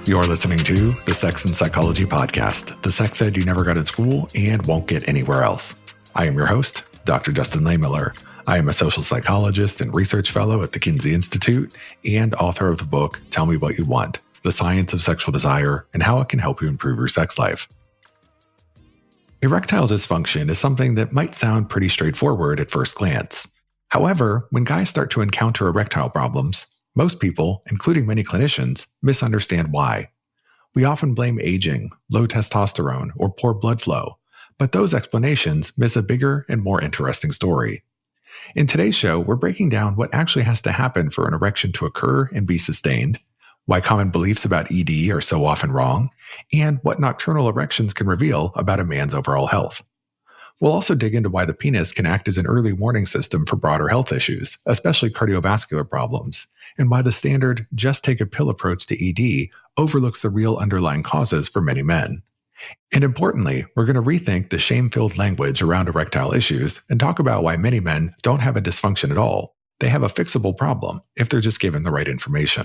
You're listening to the Sex and Psychology Podcast, the sex ed you never got at school and won't get anywhere else. I am your host, Dr. Justin Lehmiller. I am a social psychologist and research fellow at the Kinsey Institute and author of the book, Tell Me What You Want, The Science of Sexual Desire and How It Can Help You Improve Your Sex Life. Erectile dysfunction is something that might sound pretty straightforward at first glance. However, when guys start to encounter erectile problems, most people, including many clinicians, misunderstand why. We often blame aging, low testosterone, or poor blood flow, but those explanations miss a bigger and more interesting story. In today's show, we're breaking down what actually has to happen for an erection to occur and be sustained, why common beliefs about ED are so often wrong, and what nocturnal erections can reveal about a man's overall health. We'll also dig into why the penis can act as an early warning system for broader health issues, especially cardiovascular problems, and why the standard just take a pill approach to ED overlooks the real underlying causes for many men. And importantly, we're going to rethink the shame-filled language around erectile issues and talk about why many men don't have a dysfunction at all. They have a fixable problem if they're just given the right information.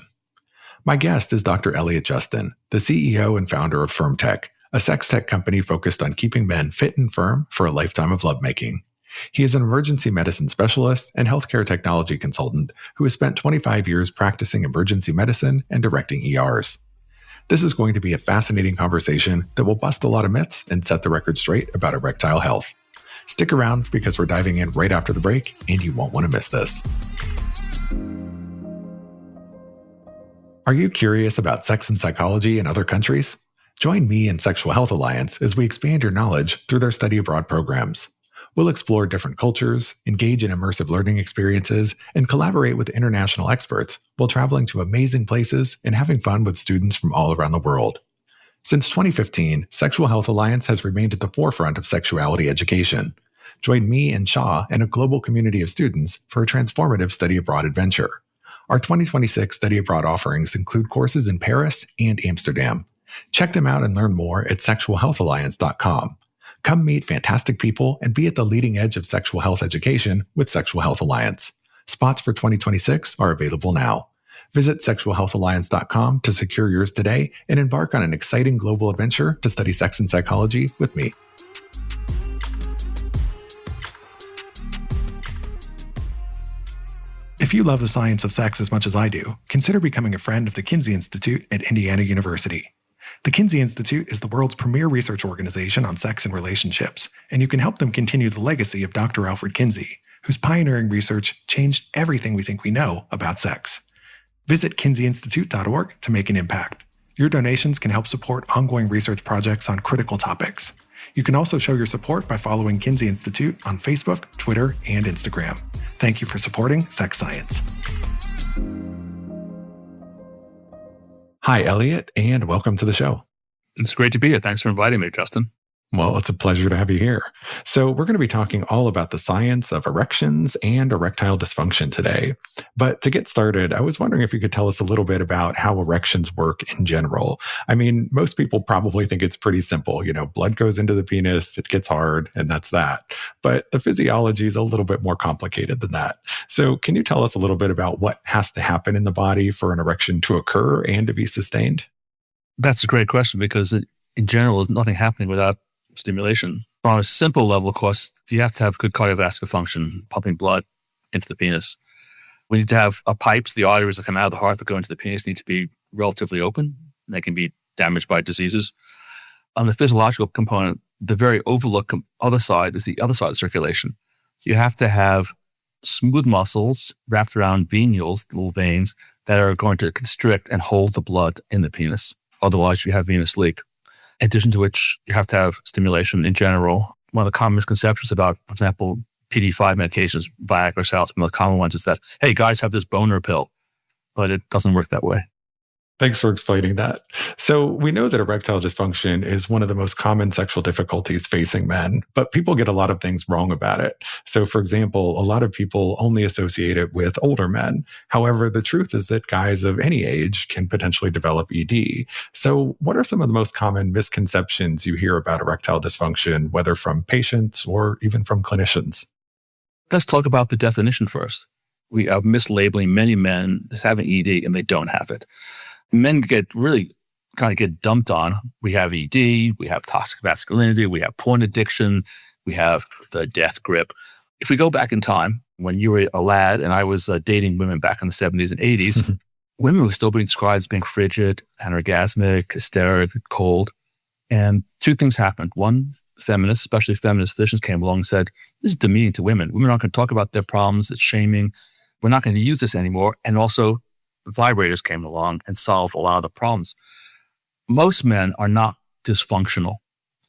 My guest is Dr. Elliot Justin, the CEO and founder of FirmTech, a sex tech company focused on keeping men fit and firm for a lifetime of lovemaking. He is an emergency medicine specialist and healthcare technology consultant who has spent 25 years practicing emergency medicine and directing ERs. This is going to be a fascinating conversation that will bust a lot of myths and set the record straight about erectile health. Stick around because we're diving in right after the break and you won't want to miss this. Are you curious about sex and psychology in other countries? Join me and Sexual Health Alliance as we expand your knowledge through their study abroad programs. We'll explore different cultures, engage in immersive learning experiences, and collaborate with international experts while traveling to amazing places and having fun with students from all around the world. Since 2015, Sexual Health Alliance has remained at the forefront of sexuality education. Join me and Shaw and a global community of students for a transformative study abroad adventure. Our 2026 study abroad offerings include courses in Paris and Amsterdam. Check them out and learn more at sexualhealthalliance.com. Come meet fantastic people and be at the leading edge of sexual health education with Sexual Health Alliance. Spots for 2026 are available now. Visit sexualhealthalliance.com to secure yours today and embark on an exciting global adventure to study sex and psychology with me. If you love the science of sex as much as I do, consider becoming a friend of the Kinsey Institute at Indiana University. The Kinsey Institute is the world's premier research organization on sex and relationships, and you can help them continue the legacy of Dr. Alfred Kinsey, whose pioneering research changed everything we think we know about sex. Visit kinseyinstitute.org to make an impact. Your donations can help support ongoing research projects on critical topics. You can also show your support by following Kinsey Institute on Facebook, Twitter, and Instagram. Thank you for supporting sex science. Hi, Elliot, and welcome to the show. It's great to be here. Thanks for inviting me, Justin. Well, it's a pleasure to have you here. So we're going to be talking all about the science of erections and erectile dysfunction today. But to get started, I was wondering if you could tell us a little bit about how erections work in general. I mean, most people probably think it's pretty simple. Blood goes into the penis, it gets hard, and that's that. But the physiology is a little bit more complicated than that. So can you tell us a little bit about what has to happen in the body for an erection to occur and to be sustained? That's a great question because in general, there's nothing happening without stimulation. On a simple level, of course, you have to have good cardiovascular function, pumping blood into the penis. We need to have pipes, the arteries that come out of the heart that go into the penis need to be relatively open. They can be damaged by diseases. On the physiological component, the very overlooked other side is the other side of circulation. You have to have smooth muscles wrapped around venules, the little veins, that are going to constrict and hold the blood in the penis. Otherwise, you have venous leak. In addition to which, you have to have stimulation in general. One of the common misconceptions about, for example, PD5 medications, Viagra, Cialis, one of the common ones is that, hey, guys have this boner pill, but it doesn't work that way. Thanks for explaining that. So we know that erectile dysfunction is one of the most common sexual difficulties facing men, but people get a lot of things wrong about it. So for example, a lot of people only associate it with older men. However, the truth is that guys of any age can potentially develop ED. So what are some of the most common misconceptions you hear about erectile dysfunction, whether from patients or even from clinicians? Let's talk about the definition first. We are mislabeling many men as having ED and they don't have it. Men get really kind of get dumped on. We have ED, we have toxic masculinity, we have porn addiction, we have the death grip. If we go back in time, when you were a lad and I was dating women back in the 70s and 80s, women were still being described as being frigid, anorgasmic, hysteric, cold. And two things happened. One, feminists, especially feminist physicians, came along and said, this is demeaning to women. Women aren't going to talk about their problems. It's shaming. We're not going to use this anymore. And also, vibrators came along and solved a lot of the problems. Most men are not dysfunctional.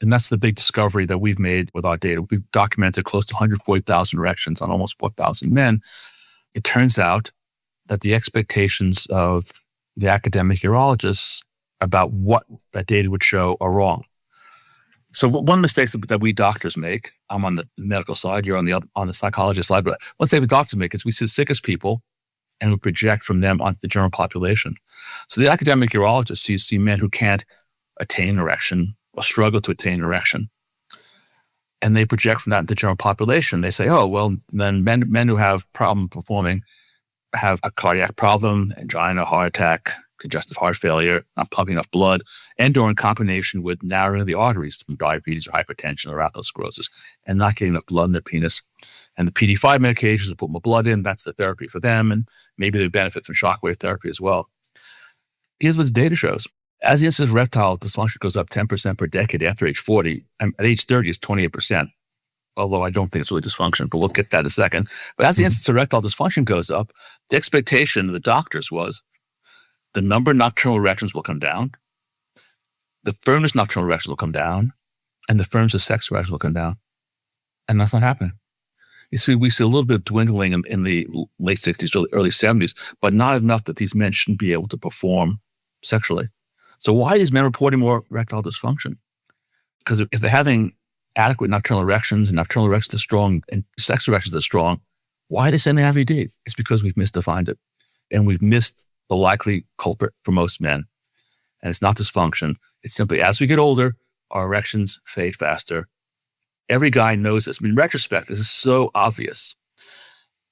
And that's the big discovery that we've made with our data. We've documented close to 140,000 erections on almost 4,000 men. It turns out that the expectations of the academic urologists about what that data would show are wrong. So one mistake that we doctors make, I'm on the medical side, you're on the psychologist side, but one mistake the doctors make is we see the sickest people and we project from them onto the general population. So the academic urologists see men who can't attain erection or struggle to attain erection, and they project from that into the general population. They say, oh, well, then men who have problem performing have a cardiac problem, angina, heart attack, congestive heart failure, not pumping enough blood, and or in combination with narrowing of the arteries from diabetes or hypertension or atherosclerosis, and not getting enough blood in their penis. And the PD5 medications to put more blood in, that's the therapy for them, and maybe they benefit from shockwave therapy as well. Here's what the data shows. As the incidence of erectile dysfunction goes up 10% per decade after age 40, and at age 30 it's 28%, although I don't think it's really dysfunction, but we'll get that in a second. But as the incidence of erectile dysfunction goes up, the expectation of the doctors was the number of nocturnal erections will come down, the firmness of nocturnal erections will come down, and the firmness of sex erections will come down. And that's not happening. You see, we see a little bit of dwindling in the late 60s, early 70s, but not enough that these men shouldn't be able to perform sexually. So why are these men reporting more erectile dysfunction? Because if they're having adequate nocturnal erections and nocturnal erections are strong and sex erections are strong, why are they saying they have ED? It's because we've misdefined it. And we've missed the likely culprit for most men. And it's not dysfunction. It's simply as we get older, our erections fade faster. Every guy knows this. I mean, in retrospect, this is so obvious.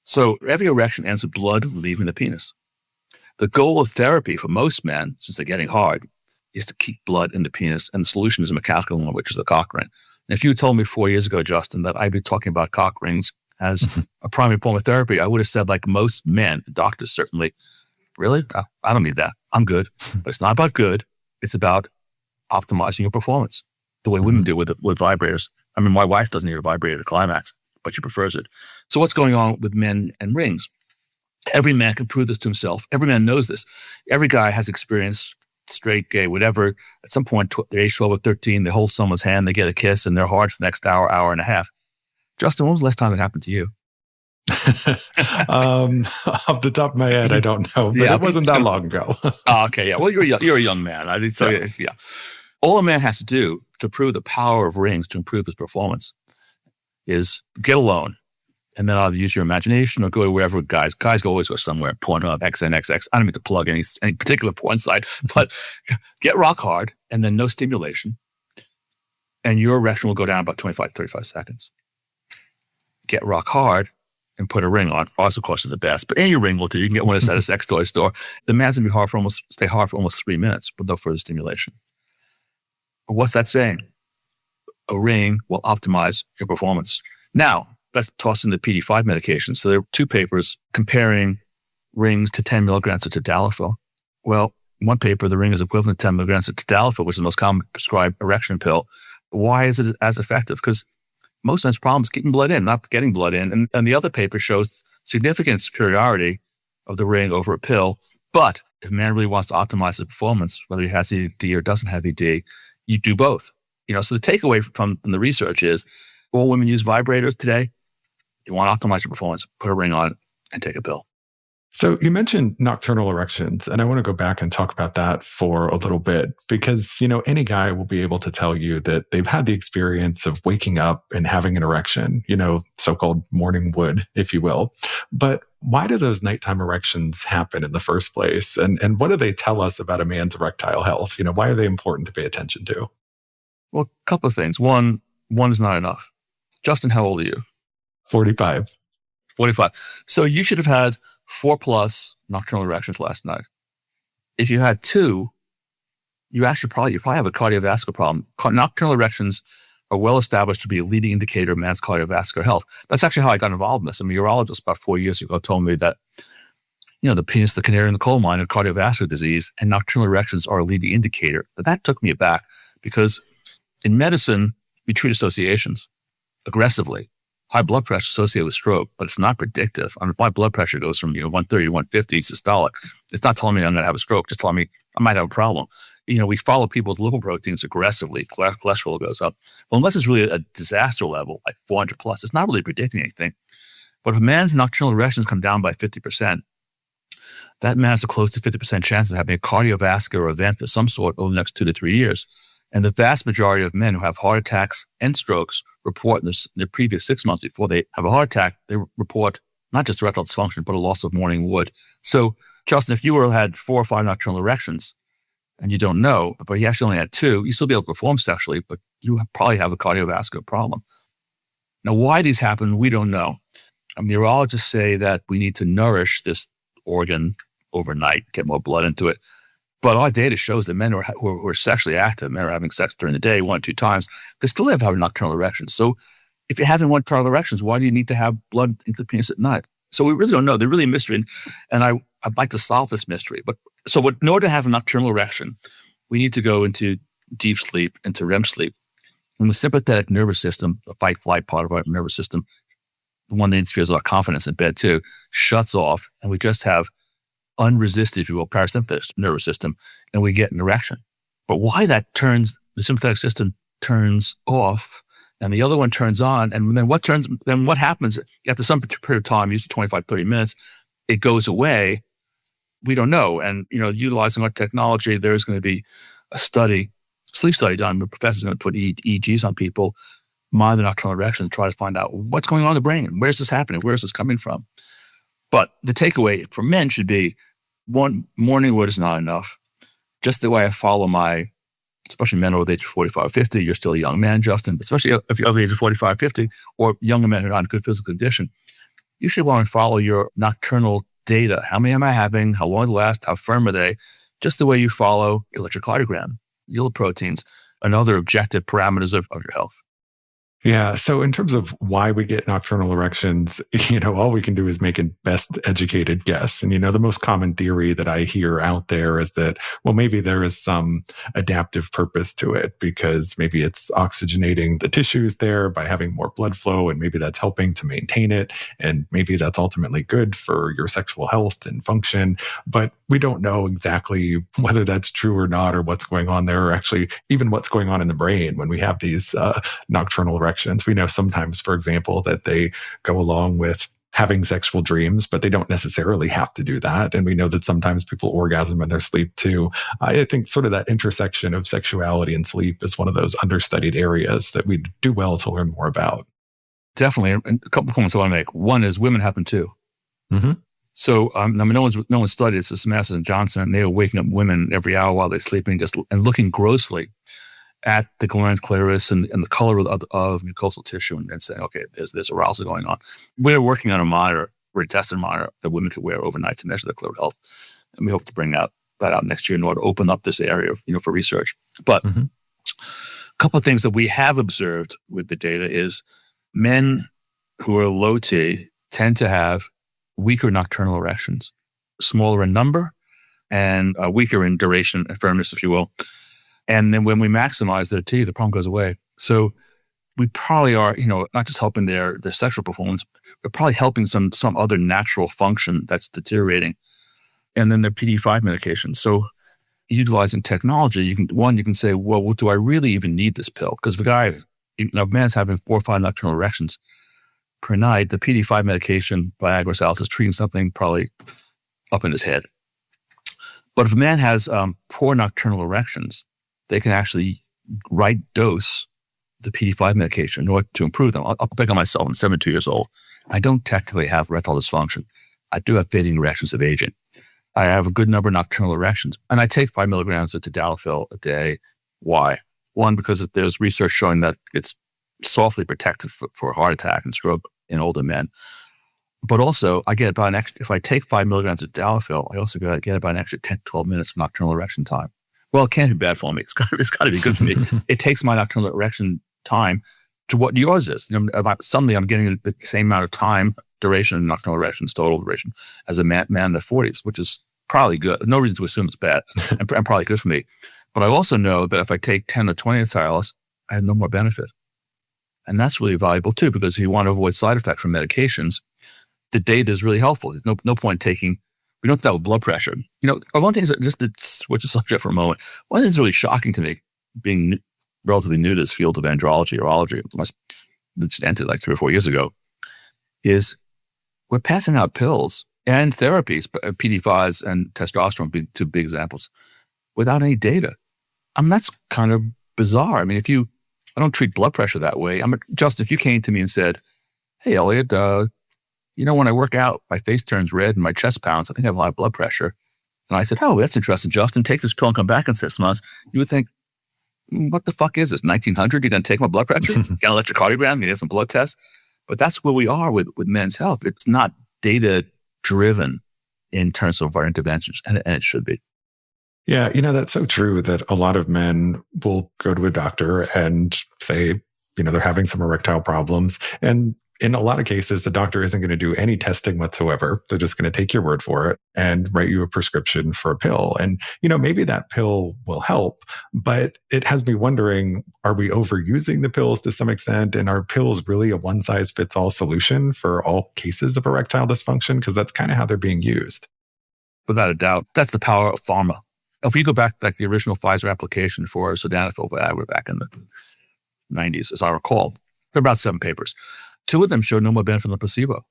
So every erection ends with blood leaving the penis. The goal of therapy for most men, since they're getting hard, is to keep blood in the penis. And the solution is a mechanical one, which is a cock ring. And if you told me 4 years ago, Justin, that I'd be talking about cock rings as a primary form of therapy, I would have said, like most men, doctors certainly, really? I don't need that. I'm good. But it's not about good. It's about optimizing your performance the way women do with vibrators. I mean, my wife doesn't need a vibrator to climax, but she prefers it. So what's going on with men and rings? Every man can prove this to himself. Every man knows this. Every guy has experience, straight, gay, whatever. At some point, they're age 12 or 13, they hold someone's hand, they get a kiss, and they're hard for the next hour, hour and a half. Justin, when was the last time it happened to you? Off the top of my head, I don't know, but it wasn't that long ago. Okay, yeah. Well, you're a young man. Yeah. All a man has to do to prove the power of rings to improve his performance is get alone, and then either use your imagination or go to wherever guys always go somewhere. Pornhub, XNXX. I don't mean to plug any particular porn site, but get rock hard and then no stimulation, and your erection will go down about 25, 35 seconds. Get rock hard and put a ring on. Also, of course, is the best, but any ring will do. You can get one at a sex toy store. The man's gonna stay hard for almost 3 minutes with no further stimulation. But what's that saying? A ring will optimize your performance. Now, let's toss in the PD5 medication. So there are 2 papers comparing rings to 10 milligrams of tadalafil. Well, in one paper, the ring is equivalent to 10 milligrams of tadalafil, which is the most common prescribed erection pill. Why is it as effective? Because most men's problem is keeping blood in, not getting blood in. And the other paper shows significant superiority of the ring over a pill. But if a man really wants to optimize his performance, whether he has ED or doesn't have ED, you do both. So the takeaway from the research is all women use vibrators today. You want to optimize your performance, put a ring on and take a pill. So you mentioned nocturnal erections, and I want to go back and talk about that for a little bit because, any guy will be able to tell you that they've had the experience of waking up and having an erection, so-called morning wood, if you will. But why do those nighttime erections happen in the first place? And what do they tell us about a man's erectile health? Why are they important to pay attention to? Well, a couple of things. One is not enough. Justin, how old are you? 45. 45. So you should have had 4+ nocturnal erections last night. If you had 2, you probably have a cardiovascular problem. Nocturnal erections are well established to be a leading indicator of man's cardiovascular health. That's actually how I got involved in this. A urologist about 4 years ago told me that, the penis, the canary in the coal mine of cardiovascular disease, and nocturnal erections are a leading indicator. But that took me aback because in medicine, we treat associations aggressively. High blood pressure associated with stroke, but it's not predictive. My blood pressure goes from 130 to 150 systolic. It's not telling me I'm going to have a stroke, just telling me I might have a problem. We follow people with lipoproteins aggressively. Cholesterol goes up. Well, unless it's really a disaster level, like 400 plus, it's not really predicting anything. But if a man's nocturnal erections come down by 50%, that man has a close to 50% chance of having a cardiovascular event of some sort over the next 2 to 3 years. And the vast majority of men who have heart attacks and strokes report in the previous 6 months before they have a heart attack, they report not just erectile dysfunction, but a loss of morning wood. So, Justin, if you had 4 or 5 nocturnal erections and you don't know, but you actually only had 2, you still be able to perform sexually, but you probably have a cardiovascular problem. Now, why these happen, we don't know. Urologists say that we need to nourish this organ overnight, get more blood into it. But our data shows that men who are sexually active, men who are having sex during the day 1 or 2 times, they still have nocturnal erections. So if you're having nocturnal erections, why do you need to have blood into the penis at night? So we really don't know. They're really a mystery. And I'd like to solve this mystery. But in order to have a nocturnal erection, we need to go into deep sleep, into REM sleep. And the sympathetic nervous system, the fight-flight part of our nervous system, the one that interferes with our confidence in bed too, shuts off. And we just have unresisted, if you will, parasympathetic nervous system, and we get an erection. But why the sympathetic system turns off and the other one turns on, and then what happens after some period of time, usually 25, 30 minutes, it goes away. We don't know. And, utilizing our technology, there's going to be a sleep study done. The professor's going to put EEGs on people, monitor nocturnal erections, try to find out what's going on in the brain. Where's this happening? Where's this coming from? But the takeaway for men should be, 1, morning wood is not enough. Just the way I follow especially men over the age of 45 or 50, you're still a young man, Justin, but especially if you're over the age of 45 or 50, or younger men who are not in good physical condition, you should want to follow your nocturnal data. How many am I having? How long do they last? How firm are they? Just the way you follow electrocardiogram, yield proteins, and other objective parameters of your health. Yeah. So in terms of why we get nocturnal erections, all we can do is make a best educated guess. And, the most common theory that I hear out there is that, well, maybe there is some adaptive purpose to it because maybe it's oxygenating the tissues there by having more blood flow, and maybe that's helping to maintain it. And maybe that's ultimately good for your sexual health and function. But we don't know exactly whether that's true or not, or what's going on there, or actually even what's going on in the brain when we have these nocturnal erections. We know sometimes, for example, that they go along with having sexual dreams, but they don't necessarily have to do that. And we know that sometimes people orgasm in their sleep too. I think sort of that intersection of sexuality and sleep is one of those understudied areas that we do well to learn more about. Definitely. And a couple of points I want to make. One is women have them too. Mm-hmm. So, no one studied this. This is Masters and Johnson, and they were waking up women every hour while they're sleeping, and looking grossly at the gland, clitoris, and the color of mucosal tissue, and saying, okay, there's arousal going on. We're working on a monitor, a tested monitor that women could wear overnight to measure their clitoral health, and we hope to bring that out next year in order to open up this area, for research. But a couple of things that we have observed with the data is men who are low T tend to have weaker nocturnal erections, smaller in number and weaker in duration and firmness, if you will. And then when we maximize their T, the problem goes away. So we probably are, not just helping their sexual performance, but probably helping some other natural function that's deteriorating. And then their PD-5 medications. So utilizing technology, you can say, well, do I really even need this pill? Because if a man's having 4 or 5 nocturnal erections per night, the PD-5 medication, Viagra, Cialis, is treating something probably up in his head. But if a man has poor nocturnal erections, they can actually right dose the PD-5 medication in order to improve them. I'll pick on myself. I'm 72 years old. I don't technically have erectile dysfunction. I do have fading erections of aging. I have a good number of nocturnal erections, and I take 5 milligrams of tadalafil a day. Why? One, because there's research showing that it's softly protective for heart attack and stroke in older men. But also, I get about an extra, if I take 5 milligrams of tadalafil, I also get about an extra 10 to 12 minutes of nocturnal erection time. Well, it can't be bad for me. It's got to be good for me. It takes my nocturnal erection time to what yours is. Suddenly I'm getting the same amount of time, duration, and nocturnal erections, total duration, as a man in the 40s, which is probably good. No reason to assume it's bad, and probably good for me. But I also know that if I take 10 or 20 of Cialis, I have no more benefit. And that's really valuable too, because if you want to avoid side effects from medications, the data is really helpful. There's no point taking, we don't know blood pressure. One thing is, just to switch the subject for a moment, one thing that's really shocking to me, being relatively new to this field of andrology, urology, just entered like 3 or 4 years ago, is we're passing out pills and therapies, PD5s and testosterone being 2 big examples, without any data. That's kind of bizarre. I don't treat blood pressure that way. Justin, if you came to me and said, hey, Elliot, when I work out, my face turns red and my chest pounds, I think I have a lot of blood pressure. And I said, oh, that's interesting, Justin. Take this pill and come back in 6 months. You would think, what the fuck is this? 1900? You're going to take my blood pressure? Get an electrocardiogram? You get some blood tests? But that's where we are with men's health. It's not data driven in terms of our interventions, and it should be. Yeah, that's so true that a lot of men will go to a doctor and say, they're having some erectile problems. And in a lot of cases, the doctor isn't going to do any testing whatsoever. They're just going to take your word for it and write you a prescription for a pill. And, maybe that pill will help, but it has me wondering, are we overusing the pills to some extent? And are pills really a one-size-fits-all solution for all cases of erectile dysfunction? Because that's kind of how they're being used. Without a doubt, that's the power of pharma. If you go back, like the original Pfizer application for sildenafil Viagra back in the 90s, as I recall, there are about 7 papers. 2 of them showed no more benefit than placebo.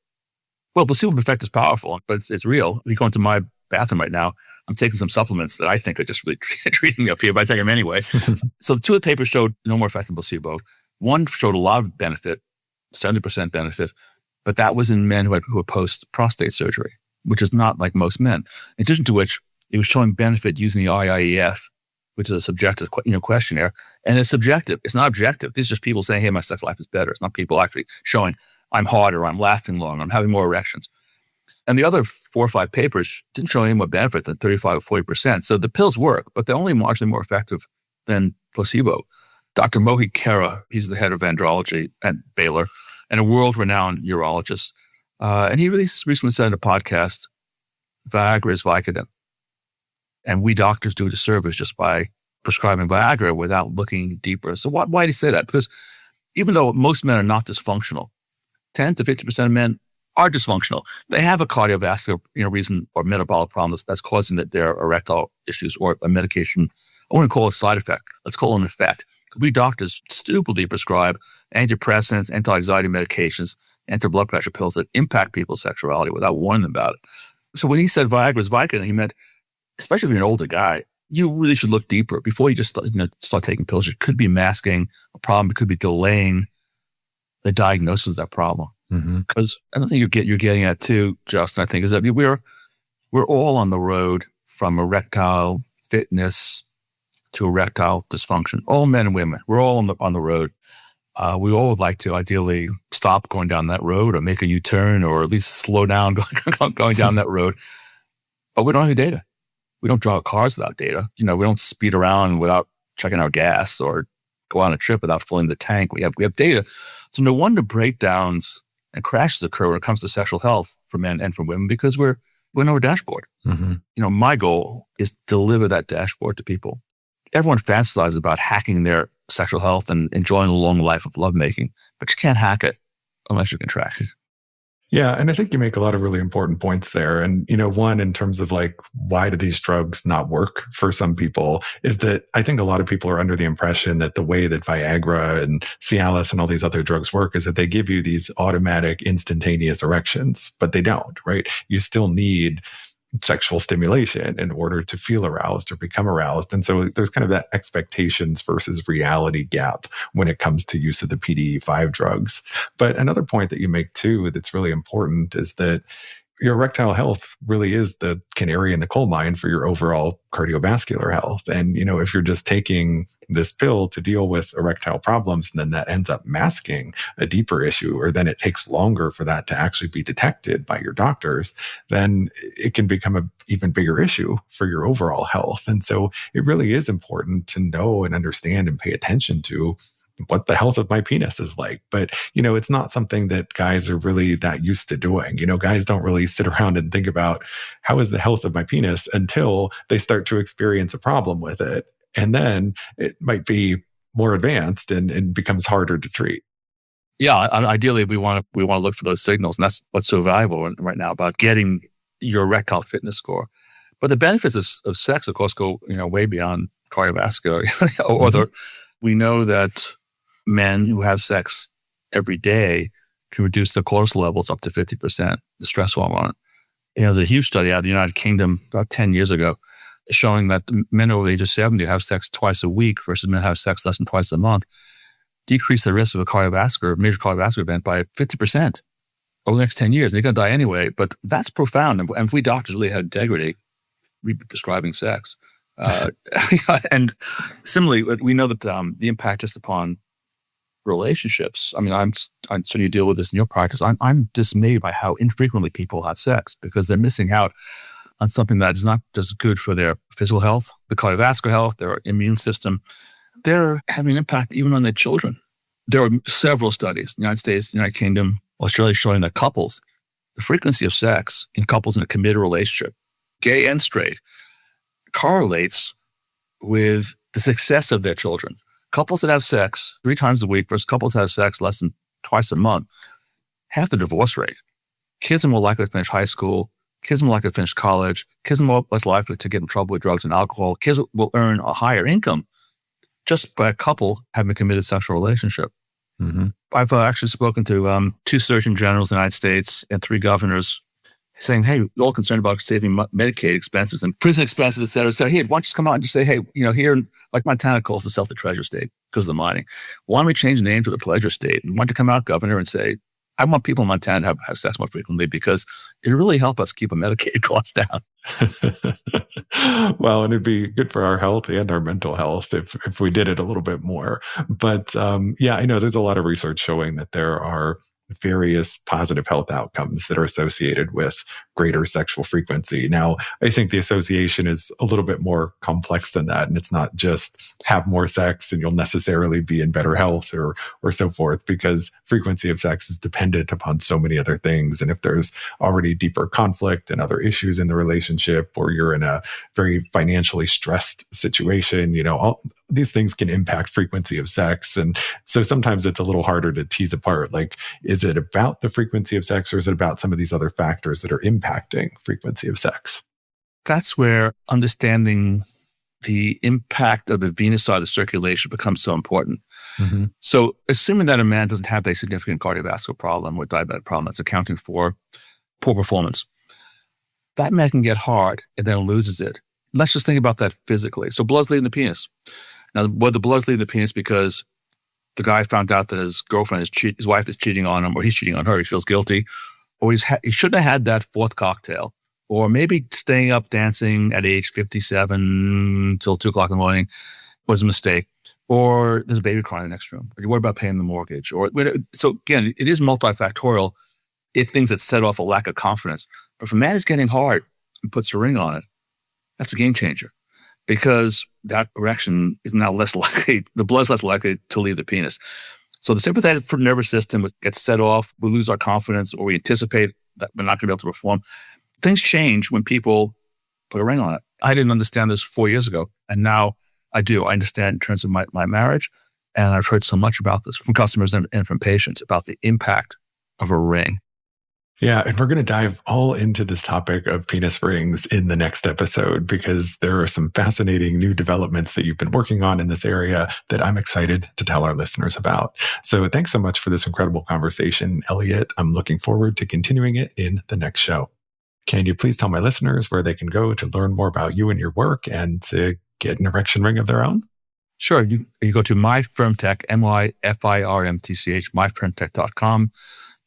Well, placebo effect is powerful, but it's real. If you go into my bathroom right now, I'm taking some supplements that I think are just really treating me up here, but I take them anyway. So 2 of the papers showed no more effect than placebo. 1 showed a lot of benefit, 70% benefit, but that was in men who had post prostate surgery, which is not like most men. In addition to which, it was showing benefit using the IIEF, which is a subjective questionnaire. And it's subjective. It's not objective. These are just people saying, hey, my sex life is better. It's not people actually showing I'm harder, I'm lasting longer, I'm having more erections. And the other 4 or 5 papers didn't show any more benefit than 35 or 40%. So the pills work, but they're only marginally more effective than placebo. Dr. Mohit Khera, he's the head of andrology at Baylor and a world-renowned urologist. And he recently said in a podcast, Viagra is Vicodin. And we doctors do a disservice just by prescribing Viagra without looking deeper. So why do you say that? Because even though most men are not dysfunctional, 10 to 50% of men are dysfunctional. They have a cardiovascular reason or metabolic problem that's causing their erectile issues or a medication. I wouldn't call it a side effect. Let's call it an effect. We doctors stupidly prescribe antidepressants, anti-anxiety medications, anti-blood pressure pills that impact people's sexuality without warning them about it. So when he said Viagra is Vicodin, he meant, especially if you're an older guy, you really should look deeper before you just start taking pills. It could be masking a problem. It could be delaying the diagnosis of that problem. Because I don't think you're getting at too, Justin, I think, is that we're all on the road from erectile fitness to erectile dysfunction. All men and women, we're all on the road. We all would like to ideally stop going down that road or make a U-turn or at least slow down going down that road. But we don't have any data. We don't drive cars without data. We don't speed around without checking our gas or go on a trip without filling the tank. We have data. So no wonder breakdowns and crashes occur when it comes to sexual health for men and for women because we're no dashboard. My goal is to deliver that dashboard to people. Everyone fantasizes about hacking their sexual health and enjoying a long life of lovemaking, but you can't hack it unless you can track it. Yeah. And I think you make a lot of really important points there. And, one, in terms of like, why do these drugs not work for some people is that I think a lot of people are under the impression that the way that Viagra and Cialis and all these other drugs work is that they give you these automatic instantaneous erections, but they don't, right? You still need sexual stimulation in order to feel aroused or become aroused. And so there's kind of that expectations versus reality gap when it comes to use of the PDE5 drugs. But another point that you make too that's really important is that your erectile health really is the canary in the coal mine for your overall cardiovascular health. And, if you're just taking this pill to deal with erectile problems, and then that ends up masking a deeper issue, or then it takes longer for that to actually be detected by your doctors, then it can become an even bigger issue for your overall health. And so it really is important to know and understand and pay attention to what the health of my penis is like. But, it's not something that guys are really that used to doing. Guys don't really sit around and think about how is the health of my penis until they start to experience a problem with it. And then it might be more advanced and becomes harder to treat. Yeah, ideally we want to look for those signals, and that's what's so valuable right now about getting your erectile fitness score. But the benefits of sex, of course, go way beyond cardiovascular. We know that men who have sex every day can reduce their cortisol levels up to 50%, the stress hormone. There's a huge study out of the United Kingdom about 10 years ago showing that men over the age of 70 who have sex twice a week versus men who have sex less than twice a month decrease the risk of a major cardiovascular event by 50% over the next 10 years. They're going to die anyway, but that's profound. And if we doctors really had integrity, we'd be prescribing sex. And similarly, we know that the impact just upon relationships. I mean, I'm certain you deal with this in your practice. I'm dismayed by how infrequently people have sex because they're missing out on something that is not just good for their physical health, the cardiovascular health, their immune system. They're having an impact even on their children. There are several studies, United States, United Kingdom, Australia, showing that couples, the frequency of sex in couples in a committed relationship, gay and straight, correlates with the success of their children. Couples that have sex 3 times a week versus couples that have sex less than twice a month have the divorce rate. Kids are more likely to finish high school. Kids are more likely to finish college. Kids are less likely to get in trouble with drugs and alcohol. Kids will earn a higher income just by a couple having a committed sexual relationship. Mm-hmm. I've actually spoken to 2 surgeon generals in the United States and 3 governors saying, hey, we're all concerned about saving Medicaid expenses and prison expenses, et cetera, et cetera. Hey, why don't you just come out and just say, hey, here, like Montana calls itself the treasure state because of the mining. Why don't we change the name to the pleasure state? And why don't you come out, governor, and say, I want people in Montana to have sex more frequently because it really helps us keep our Medicaid costs down. Well, and it'd be good for our health and our mental health if we did it a little bit more. But yeah, I know there's a lot of research showing that there are various positive health outcomes that are associated with greater sexual frequency. Now, I think the association is a little bit more complex than that. And it's not just have more sex and you'll necessarily be in better health or so forth, because frequency of sex is dependent upon so many other things. And if there's already deeper conflict and other issues in the relationship, or you're in a very financially stressed situation, all these things can impact frequency of sex. And so sometimes it's a little harder to tease apart, like, is it about the frequency of sex or is it about some of these other factors that are impacting frequency of sex? That's where understanding the impact of the venous side of the circulation becomes so important. Mm-hmm. So assuming that a man doesn't have a significant cardiovascular problem or diabetic problem that's accounting for poor performance, that man can get hard and then loses it. Let's just think about that physically. So blood's leaving the penis. Now, whether the blood's leaving the penis because the guy found out that his girlfriend his wife is cheating on him, or he's cheating on her, he feels guilty, or he shouldn't have had that 4th cocktail, or maybe staying up dancing at age 57 till 2 o'clock in the morning was a mistake, or there's a baby crying in the next room, or you're worried about paying the mortgage. So again, it is multifactorial. It things that set off a lack of confidence. But if a man is getting hard and puts a ring on it, that's a game changer, because that erection is now less likely, the blood's less likely to leave the penis. So the sympathetic nervous system gets set off, we lose our confidence, or we anticipate that we're not going to be able to perform. Things change when people put a ring on it. I didn't understand this 4 years ago, and now I do. I understand in terms of my marriage, and I've heard so much about this from customers and from patients about the impact of a ring. Yeah, and we're going to dive all into this topic of penis rings in the next episode, because there are some fascinating new developments that you've been working on in this area that I'm excited to tell our listeners about. So thanks so much for this incredible conversation, Elliot. I'm looking forward to continuing it in the next show. Can you please tell my listeners where they can go to learn more about you and your work and to get an erection ring of their own? Sure. You go to myfirmtech, MyFirmtch, myfirmtech.com.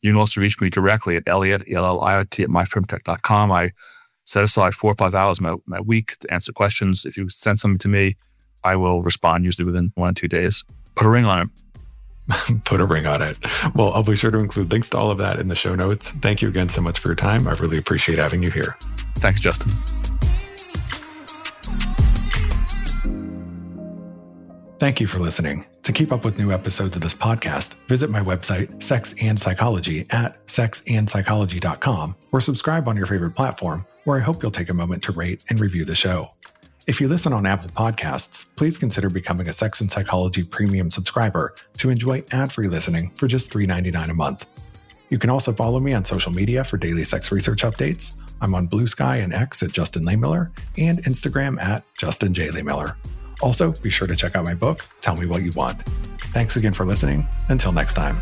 You can also reach me directly at Elliot, ELLIOT, at myfirmtech.com. I set aside 4 or 5 hours my week to answer questions. If you send something to me, I will respond usually within 1 or 2 days. Put a ring on it. Put a ring on it. Well, I'll be sure to include links to all of that in the show notes. Thank you again so much for your time. I really appreciate having you here. Thanks, Justin. Thank you for listening. To keep up with new episodes of this podcast, visit my website, Sex and Psychology, at sexandpsychology.com, or subscribe on your favorite platform, where I hope you'll take a moment to rate and review the show. If you listen on Apple Podcasts, please consider becoming a Sex and Psychology Premium subscriber to enjoy ad-free listening for just $3.99 a month. You can also follow me on social media for daily sex research updates. I'm on Blue Sky and X at Justin Lehmiller and Instagram at Justin J. Lehmiller. Also, be sure to check out my book, Tell Me What You Want. Thanks again for listening. Until next time.